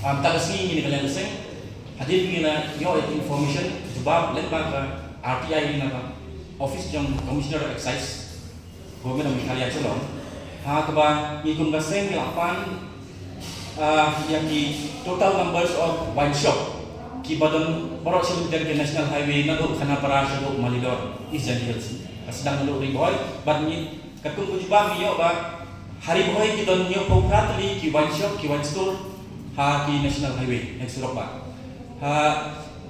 tagasni ini kalian seng hadir gina yo information jawab lembag RTI ini apa office jang commissioner excise government of kalian celong ha kaba ikun gaseng lapan yang di total numbers of wine shop ki badan borok sing dari national highway na do kana para sado malidor isan hills sedang lu riboy bat ni katung ko jubam yo ba hari boy ki don yo popratli ki wine shop ki wine store ha ki national highway next Surok ba ha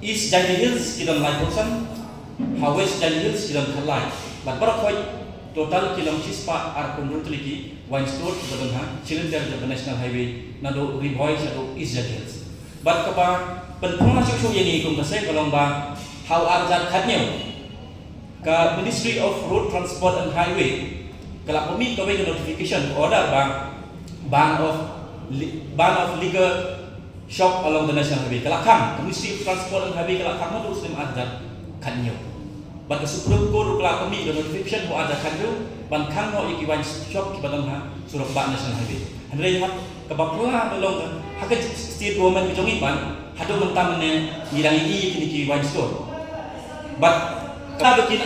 east Jylla hills ki don light ocean ha west Jylla hills ki don khalai bat borok koy total kilometers pa ar konrutli ki wine store ki badan ha cylinder the national highway na do riboy sado east Jylla hills bat ka ba penpungan susu yang ini kumpulan kalau bah how arjat katnya ke Ministry of Road Transport and Highway kalau kami kau bagi notification order ban of legal shop along the national highway kalau kam Ministry of Transport and Highway kalau kamu tu sudah arjat katnya ban ke Supreme Court kalau kami notification mau arjat katnya ban kam mau iki wine shop di Batam Surok national highway hendak lihat kebapula belum hakat state government kejongi ban Haduh mentah mana ngilang ini kini ki wine store, but kalau bikin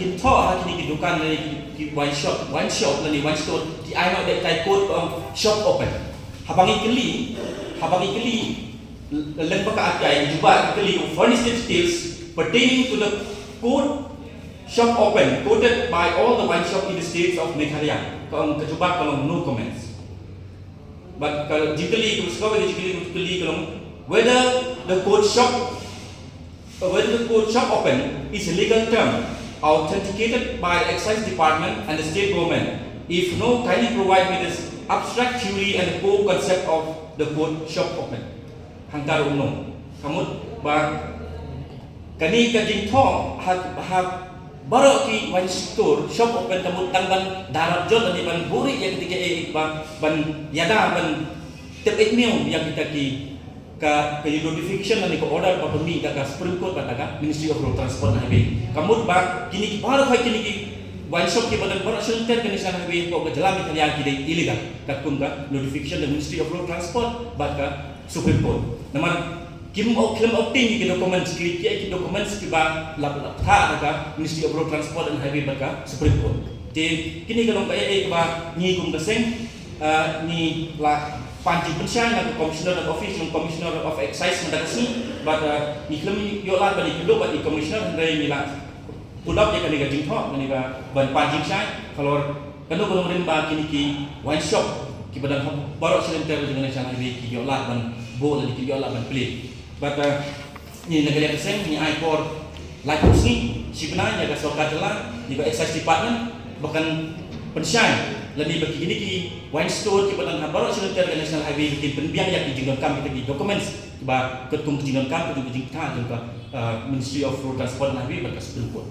kin tho kini ki dukan dari ki wine shop dari wine store di nak dek kai code shop open. Habangi keli lembak akai juga keli furnish details pertaining to the code shop open quoted by all the wine shop in the states of Meghalaya. Kalau kejubak kalau no comments. But kalau jikeli kalau whether the code shop open is a legal term authenticated by the excise department and the state government. If no, kindly provide me this abstract theory and the core concept of the code shop open. Hangtar umum. Kamu ba kani kajing tho baru ki wine store shop open kamu tangban darab jol dan ban buri yang ketiga ban yada ban tep meal yang kita ki ka notification ni ko order pa pemi ka Supreme Court ka Ministry of Road Transport and Highway kamut ba kini baru kay kini ki wine shop ki badan baru shelter kini sana highway ko ka jalan ki yang ki illegal ka notification the Ministry of Road Transport ba ka Supreme Court naman kim claim obtain ki documents ki documents ki ba lap tha ka Ministry of Road Transport and Highway ba ka Supreme Court te kini kalong kay ba ni kum kaseng ni la panji pensyai na commissioner of office yung commissioner of excise mandagasi but iklam yola bali kudo but commissioner dari nila pulap ya kaniga jingtho kaniga ban panji syai kalau kanu belum rin ba kini ki wine shop ki badan baru silenter dengan sana ki yola ban bo dan ki yola ban play but ni negara keseng ni ai for like ni sebenarnya ga soka jalan ni excise department bahkan pensyai lebih begini ki wine store ki badan baru silenter dengan national highway bikin penbiang yang dijingkan kam kita ki documents ba ketung dijingkan kam ketung dijingkan Ministry of Road Transport and Highway berkas Supreme Court.